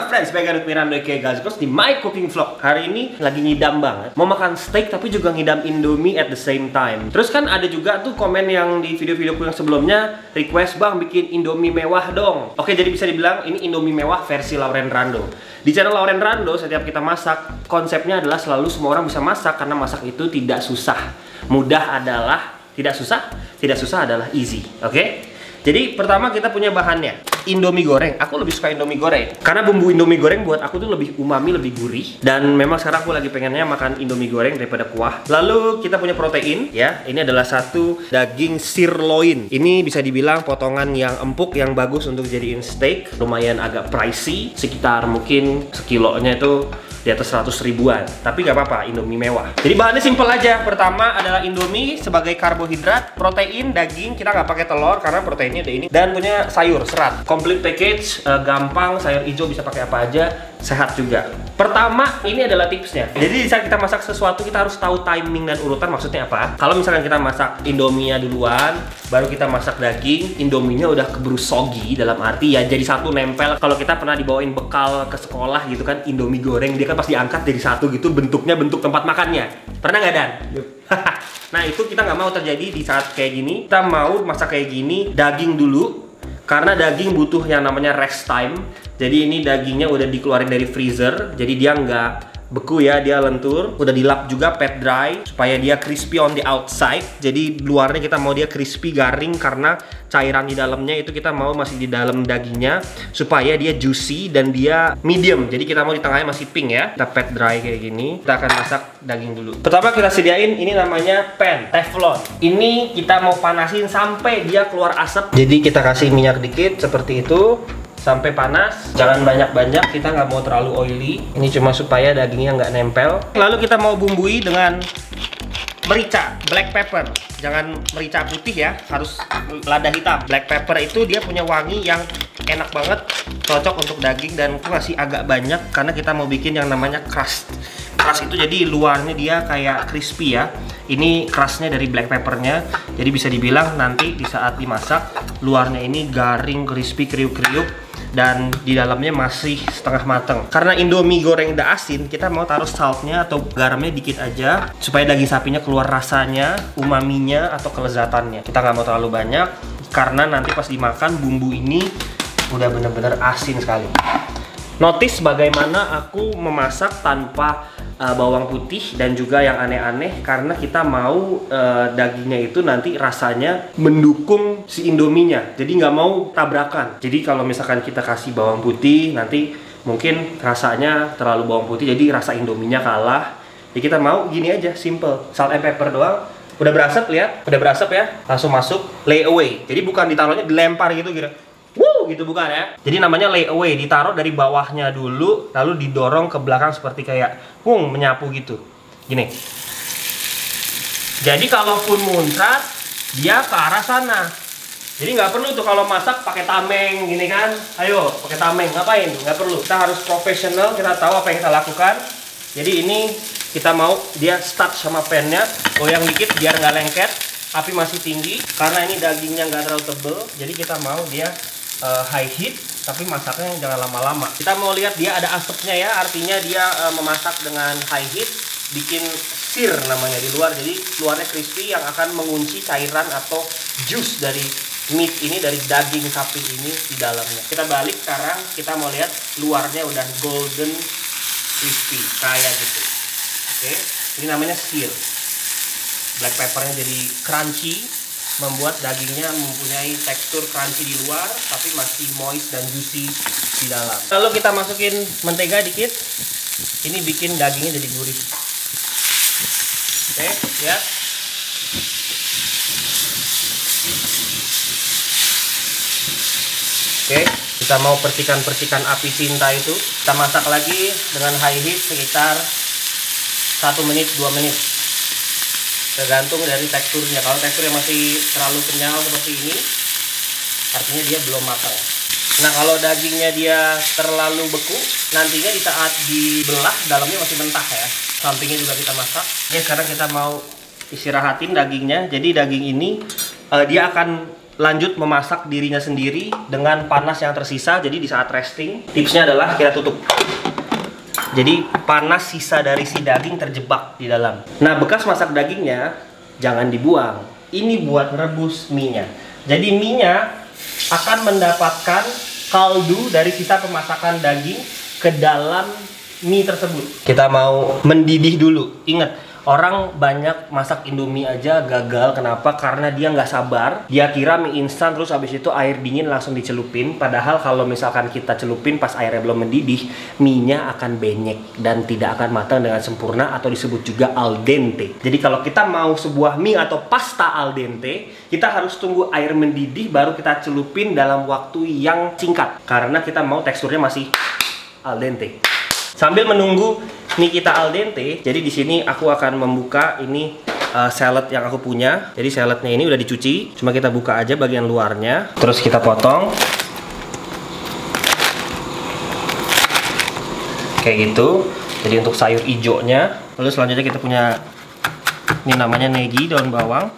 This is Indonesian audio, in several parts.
friends, back with Mirando aka Gazgos di My Cooking Vlog. Hari ini lagi ngidam banget. Mau makan steak tapi juga ngidam Indomie at the same time. Terus kan ada juga tuh komen yang di video-videoku yang sebelumnya request, "Bang, bikin Indomie mewah dong." Oke, jadi bisa dibilang ini Indomie mewah versi Lauren Rando. Di channel Lauren Rando setiap kita masak, konsepnya adalah selalu semua orang bisa masak karena masak itu tidak susah. Mudah adalah tidak susah adalah easy. Oke? Jadi pertama kita punya bahannya, Indomie goreng. Aku lebih suka Indomie goreng karena bumbu Indomie goreng buat aku tuh lebih umami, lebih gurih. Dan memang sekarang aku lagi pengennya makan Indomie goreng daripada kuah. Lalu kita punya protein ya. Ini adalah satu daging sirloin. Ini bisa dibilang potongan yang empuk, yang bagus untuk jadiin steak. Lumayan agak pricey, sekitar mungkin sekilonya itu di atas 100 ribuan, tapi gak apa-apa, Indomie mewah. Jadi bahannya simple aja. Pertama adalah Indomie sebagai karbohidrat, protein, daging, kita nggak pakai telur karena proteinnya ada ini, dan punya sayur, serat. Complete package, gampang, sayur hijau bisa pakai apa aja, sehat juga. Pertama, ini adalah tipsnya. Jadi saat kita masak sesuatu, kita harus tahu timing dan urutan. Maksudnya apa? Kalau misalkan kita masak Indomie-nya duluan, baru kita masak daging, Indomie-nya udah keburu soggy, dalam arti ya jadi satu nempel. Kalau kita pernah dibawain bekal ke sekolah gitu kan, Indomie goreng, dia kan pas diangkat jadi satu gitu, bentuknya bentuk tempat makannya. Pernah nggak, Dan? Nah, itu kita nggak mau terjadi di saat kayak gini. Kita mau masak kayak gini, daging dulu. Karena daging butuh yang namanya rest time. Jadi ini dagingnya udah dikeluarin dari freezer, jadi dia nggak beku ya, dia lentur. Udah dilap juga pat dry supaya dia crispy on the outside. Jadi luarnya kita mau dia crispy, garing, karena cairan di dalamnya itu kita mau masih di dalam dagingnya supaya dia juicy dan dia medium. Jadi kita mau di tengahnya masih pink ya. Kita pat dry kayak gini. Kita akan masak daging dulu. Pertama kita sediain ini namanya pan teflon. Ini kita mau panasin sampai dia keluar asap. Jadi kita kasih minyak dikit seperti itu sampai panas. Jangan banyak-banyak, kita nggak mau terlalu oily. Ini cuma supaya dagingnya nggak nempel. Lalu kita mau bumbui dengan merica, black pepper. Jangan merica putih ya, harus lada hitam. Black pepper itu dia punya wangi yang enak banget, cocok untuk daging, dan aku ngasih agak banyak karena kita mau bikin yang namanya crust. Crust itu jadi luarnya dia kayak crispy ya. Ini crustnya dari black peppernya, jadi bisa dibilang nanti di saat dimasak luarnya ini garing, crispy, kriuk-kriuk, dan di dalamnya masih setengah mateng. Karena Indomie goreng udah asin, kita mau taruh saltnya atau garamnya dikit aja supaya daging sapinya keluar rasanya, umaminya atau kelezatannya. Kita nggak mau terlalu banyak karena nanti pas dimakan bumbu ini udah bener-bener asin sekali. Notice bagaimana aku memasak tanpa bawang putih dan juga yang aneh-aneh, karena kita mau dagingnya itu nanti rasanya mendukung si Indominya, jadi nggak mau tabrakan. Jadi kalau misalkan kita kasih bawang putih nanti mungkin rasanya terlalu bawang putih, jadi rasa Indominya kalah. Jadi kita mau gini aja, simple, salt and pepper doang. Udah berasap, lihat, udah berasap ya, langsung masuk, lay away. Jadi bukan ditaruhnya dilempar gitu gitu, bukan ya. Jadi namanya lay away, ditaruh dari bawahnya dulu lalu didorong ke belakang seperti kayak menyapu gitu, gini. Jadi kalaupun muncrat dia ke arah sana. Jadi nggak perlu tuh kalau masak pakai tameng gini kan. Ayo pakai tameng, ngapain? Nggak perlu. Kita harus profesional, kita tahu apa yang kita lakukan. Jadi ini kita mau dia start sama pannya, goyang dikit biar nggak lengket, api masih tinggi karena ini dagingnya nggak terlalu tebel. Jadi kita mau dia high heat, tapi masaknya jangan lama-lama. Kita mau lihat dia ada asapnya ya, artinya dia memasak dengan high heat, bikin sear namanya di luar. Jadi luarnya crispy yang akan mengunci cairan atau juice dari meat ini, dari daging sapi ini di dalamnya. Kita balik sekarang, kita mau lihat luarnya udah golden crispy kayak gitu. Oke, ini namanya sear. Black peppernya jadi crunchy, membuat dagingnya mempunyai tekstur crunchy di luar tapi masih moist dan juicy di dalam. Lalu kita masukin mentega dikit. Ini bikin dagingnya jadi gurih. Oke, lihat. Oke, kita mau percikan-percikan api cinta itu. Kita masak lagi dengan high heat sekitar 1 menit 2 menit. Tergantung dari teksturnya. Kalau teksturnya masih terlalu kenyal seperti ini, artinya dia belum matang. Nah, kalau dagingnya dia terlalu beku, nantinya di saat dibelah dalamnya masih mentah ya. Sampingnya juga kita masak. Oke, sekarang kita mau istirahatin dagingnya. Jadi daging ini dia akan lanjut memasak dirinya sendiri dengan panas yang tersisa. Jadi di saat resting, tipsnya adalah kita tutup. Jadi panas sisa dari si daging terjebak di dalam. Nah, bekas masak dagingnya jangan dibuang. Ini buat rebus mie-nya. Jadi mie-nya akan mendapatkan kaldu dari sisa pemasakan daging ke dalam mie tersebut. Kita mau mendidih dulu. Ingat, orang banyak masak Indomie aja gagal. Kenapa? Karena dia nggak sabar. Dia kira mie instan terus habis itu air dingin langsung dicelupin. Padahal kalau misalkan kita celupin pas airnya belum mendidih, mie-nya akan benyek dan tidak akan matang dengan sempurna atau disebut juga al dente. Jadi kalau kita mau sebuah mie atau pasta al dente, kita harus tunggu air mendidih baru kita celupin dalam waktu yang singkat. Karena kita mau teksturnya masih al dente. Sambil menunggu mie kita al dente, jadi di sini aku akan membuka ini salad yang aku punya. Jadi saladnya ini udah dicuci, cuma kita buka aja bagian luarnya, terus kita potong kayak gitu. Jadi untuk sayur hijaunya, lalu selanjutnya kita punya ini namanya negi, daun bawang.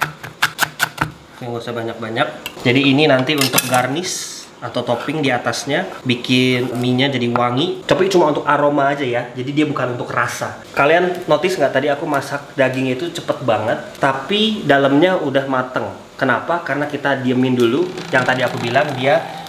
Ini nggak usah banyak-banyak. Jadi ini nanti untuk garnish atau topping di atasnya, bikin mie-nya jadi wangi. Tapi cuma untuk aroma aja ya, jadi dia bukan untuk rasa. Kalian notice nggak tadi aku masak daging itu cepet banget, tapi dalamnya udah mateng. Kenapa? Karena kita diemin dulu. Yang tadi aku bilang dia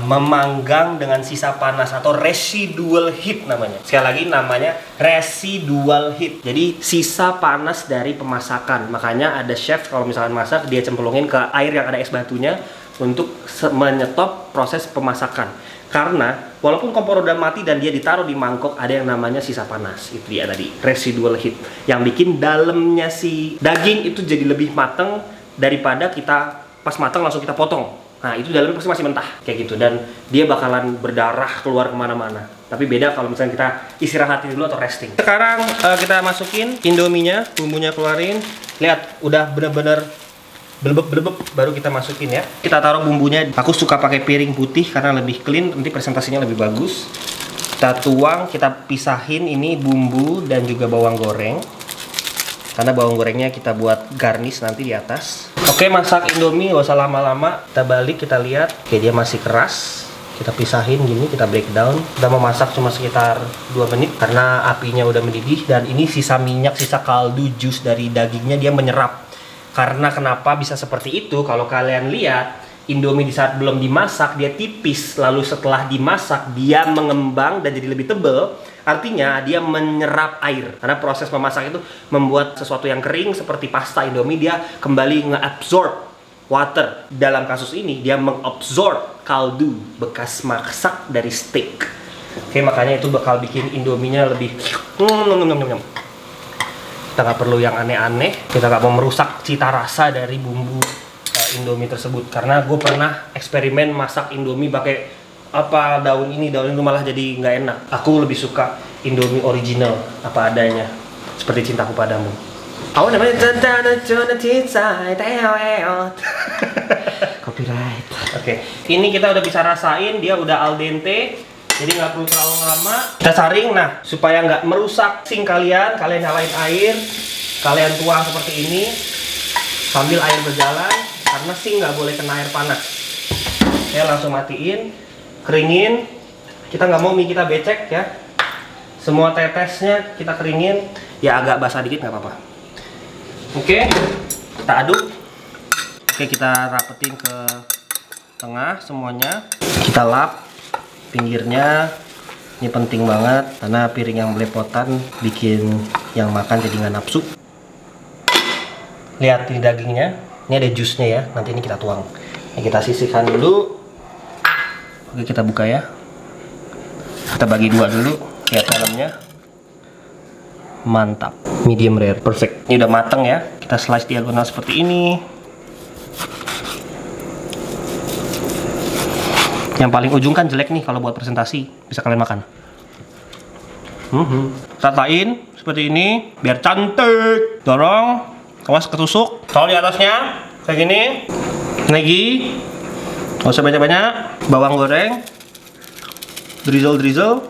memanggang dengan sisa panas atau residual heat namanya. Sekali lagi namanya residual heat. Jadi sisa panas dari pemasakan. Makanya ada chef kalau misalkan masak, dia cemplungin ke air yang ada es batunya untuk menyetop proses pemasakan. Karena walaupun kompor udah mati dan dia ditaruh di mangkok, ada yang namanya sisa panas. Itu dia tadi, residual heat, yang bikin dalamnya si daging itu jadi lebih mateng daripada kita pas mateng langsung kita potong. Nah, itu dalamnya pasti masih mentah kayak gitu, dan dia bakalan berdarah keluar kemana-mana. Tapi beda kalau misalnya kita istirahatin dulu atau resting. Sekarang kita masukin indominya, bumbunya keluarin. Lihat, udah bener-bener belebep baru kita masukin ya. Kita taruh bumbunya. Aku suka pakai piring putih karena lebih clean, nanti presentasinya lebih bagus. Kita tuang, kita pisahin ini bumbu dan juga bawang goreng. Karena bawang gorengnya kita buat garnish nanti di atas. Oke, masak Indomie gak usah lama-lama. Kita balik, kita lihat. Oke, dia masih keras. Kita pisahin gini, kita breakdown. Kita mau masak cuma sekitar 2 menit karena apinya udah mendidih. Dan ini sisa minyak, sisa kaldu, jus dari dagingnya dia menyerap. Karena kenapa bisa seperti itu? Kalau kalian lihat, Indomie di saat belum dimasak dia tipis, lalu setelah dimasak dia mengembang dan jadi lebih tebal. Artinya dia menyerap air. Karena proses memasak itu membuat sesuatu yang kering seperti pasta Indomie, dia kembali nge-absorb water. Dalam kasus ini dia mengabsorb kaldu bekas masak dari steak. Oke, makanya itu bakal bikin Indominya lebih kita nggak perlu yang aneh-aneh, kita nggak mau merusak cita rasa dari bumbu Indomie tersebut. Karena gue pernah eksperimen masak Indomie pakai apa daun ini malah jadi nggak enak. Aku lebih suka Indomie original apa adanya, seperti cintaku padamu. Awal namanya copyright. Oke, ini kita udah bisa rasain dia udah al dente. Jadi nggak perlu terlalu lama. Kita saring, nah supaya nggak merusak sink kalian nyalain air, kalian tuang seperti ini sambil air berjalan, karena sink nggak boleh kena air panas. Saya langsung matiin, keringin. Kita nggak mau mie kita becek ya. Semua tetesnya kita keringin, ya agak basah dikit nggak apa-apa. Oke, kita aduk. Oke, kita rapetin ke tengah semuanya. Kita lap pinggirnya. Ini penting banget karena piring yang belepotan bikin yang makan jadi nggak nafsu. Lihat di dagingnya, ini ada jusnya ya, nanti ini kita tuang. Ini kita sisihkan dulu. Oke, kita buka ya. Kita bagi dua dulu. Lihat dalamnya, mantap, medium rare, perfect. Ini udah mateng ya, kita slice diagonal seperti ini. Yang paling ujung kan jelek nih kalau buat presentasi, bisa kalian makan. Ratain seperti ini biar cantik. Dorong, awas ketusuk. Kalau di atasnya kayak gini, negi, nggak usah banyak-banyak. Bawang goreng, drizzle.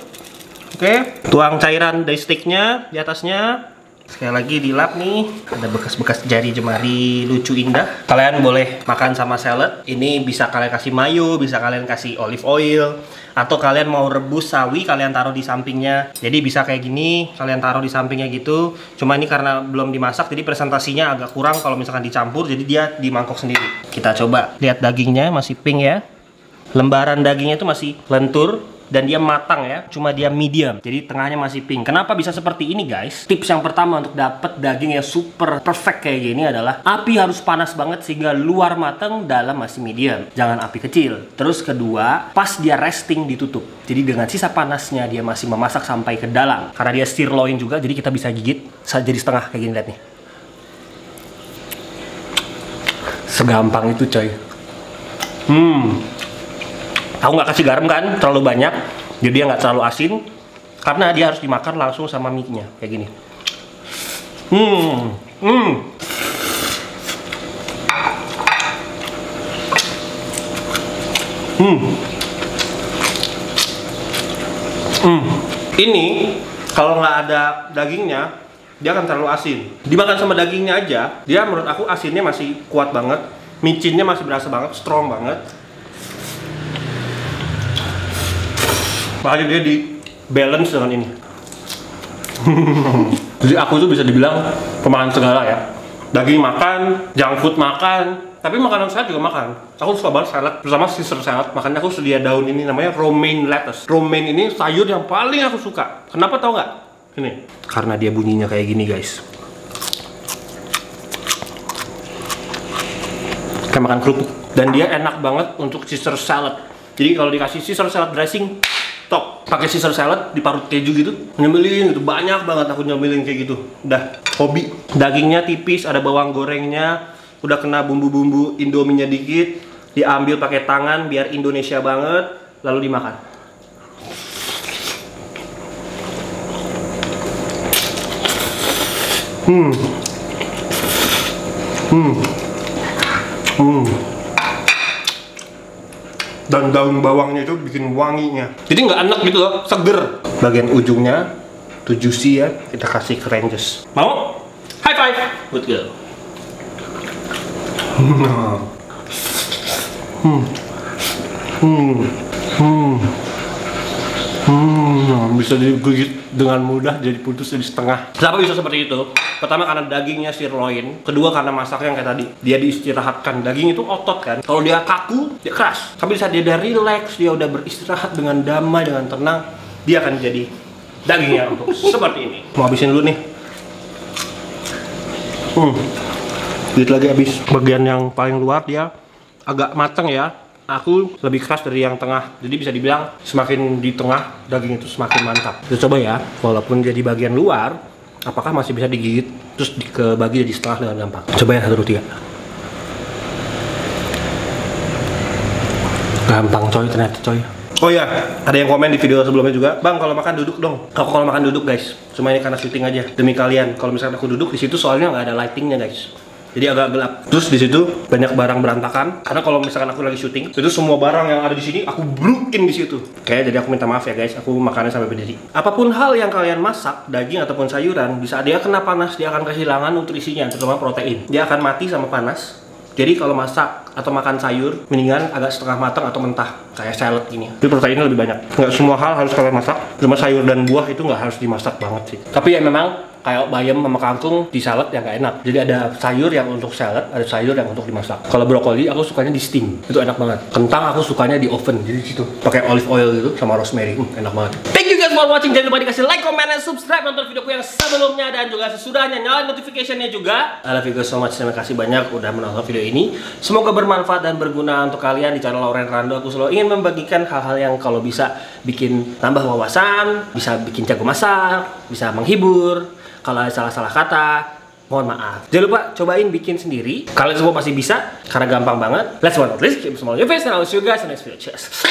Oke, tuang cairan dari steaknya di atasnya. Sekali lagi dilap nih, ada bekas-bekas jari jemari lucu indah. Kalian boleh makan sama salad. Ini bisa kalian kasih mayo, bisa kalian kasih olive oil, atau kalian mau rebus sawi, kalian taruh di sampingnya. Jadi bisa kayak gini, kalian taruh di sampingnya gitu. Cuma ini karena belum dimasak, jadi presentasinya agak kurang kalau misalkan dicampur, jadi dia di mangkok sendiri. Kita coba lihat dagingnya, masih pink ya. Lembaran dagingnya itu masih lentur. Dan dia matang ya, cuma dia medium, jadi tengahnya masih pink. Kenapa bisa seperti ini guys? Tips yang pertama untuk dapet daging yang super perfect kayak gini adalah api harus panas banget sehingga luar matang, dalam masih medium. Jangan api kecil. Terus kedua, pas dia resting ditutup. Jadi dengan sisa panasnya dia masih memasak sampai ke dalam. Karena dia sirloin juga, jadi kita bisa gigit jadi setengah kayak gini, lihat nih. Segampang itu coy. Aku nggak kasih garam kan, terlalu banyak, jadi dia nggak terlalu asin, karena dia harus dimakan langsung sama mie-nya, kayak gini. Ini kalau nggak ada dagingnya, dia akan terlalu asin. Dimakan sama dagingnya aja, dia menurut aku asinnya masih kuat banget, micinnya masih berasa banget, strong banget. Makanya dia di balance dengan ini. Jadi aku tuh bisa dibilang pemakan segala ya. Daging makan, junk food makan, tapi makanan salad juga makan. Aku suka banget salad, terutama Caesar salad. Makanya aku sedia daun ini, namanya romaine lettuce. Romaine ini sayur yang paling aku suka. Kenapa tau nggak? Ini karena dia bunyinya kayak gini guys. Kayak makan kerupuk. Dan dia enak banget untuk Caesar salad. Jadi kalau dikasih Caesar salad dressing, top. Pakai Caesar salad diparut keju gitu, nyemilin gitu, banyak banget aku nyemilin kayak gitu. Udah hobi. Dagingnya tipis, ada bawang gorengnya, udah kena bumbu-bumbu Indominya dikit, diambil pakai tangan biar Indonesia banget, lalu dimakan. Dan daun bawangnya itu bikin wanginya, jadi nggak enak gitu loh, seger. Bagian ujungnya tuh juicy ya, kita kasih crunches. Mau? High five, good girl. Bisa digigit dengan mudah, jadi putus jadi setengah. Kenapa bisa seperti itu? Pertama karena dagingnya sirloin, kedua karena masaknya yang kayak tadi, dia diistirahatkan. Daging itu otot kan, kalau dia kaku dia keras, tapi saat dia udah relax, dia udah beristirahat dengan damai, dengan tenang, dia akan jadi dagingnya untuk seperti ini. Mau habisin dulu nih. Dikit lagi habis. Bagian yang paling luar dia agak matang ya. Aku lebih keras dari yang tengah, jadi bisa dibilang semakin di tengah daging itu semakin mantap. Kita coba ya, walaupun jadi bagian luar, apakah masih bisa digigit terus dibagi jadi setengah dengan gampang. Coba ya, 1, 2, 3. Gampang coy, ternyata coy. Oh ya, ada yang komen di video sebelumnya juga, Bang kalau makan duduk dong. Aku kalau makan duduk guys, cuma ini karena syuting aja demi kalian. Kalau misalkan aku duduk di situ soalnya nggak ada lightingnya guys. Jadi agak gelap. Terus di situ banyak barang berantakan. Karena kalau misalkan aku lagi syuting, itu semua barang yang ada di sini aku brukin di situ. Oke, jadi aku minta maaf ya guys. Aku makannya sampai berdiri. Apapun hal yang kalian masak, daging ataupun sayuran, bisa dia kena panas, dia akan kehilangan nutrisinya, terutama protein. Dia akan mati sama panas. Jadi kalau masak atau makan sayur, mendingan agak setengah matang atau mentah, kayak salad gini. Jadi proteinnya lebih banyak. Nggak semua hal harus kalian masak. Cuma sayur dan buah itu nggak harus dimasak banget sih. Tapi ya memang kayak bayam sama kangkung di salad yang nggak enak. Jadi ada sayur yang untuk salad, ada sayur yang untuk dimasak. Kalau brokoli aku sukanya di steam, itu enak banget. Kentang aku sukanya di oven, jadi situ pakai olive oil gitu sama rosemary, enak banget. Thank you guys for watching. Jangan lupa dikasih like, comment, dan subscribe, nonton videoku yang sebelumnya dan juga sesudahnya, nyalain notification-nya juga. I love you guys so much. Terima kasih banyak udah menonton video ini. Semoga bermanfaat dan berguna untuk kalian. Di channel Lauren Rando aku selalu ingin membagikan hal-hal yang kalau bisa bikin tambah wawasan, bisa bikin jago masak, bisa menghibur. Kalau ada salah-salah kata, mohon maaf. Jangan lupa cobain bikin sendiri. Kalian semua pasti bisa, karena gampang banget. Let's one, let's keep small your face, and I'll see you guys in the next video. Cheers.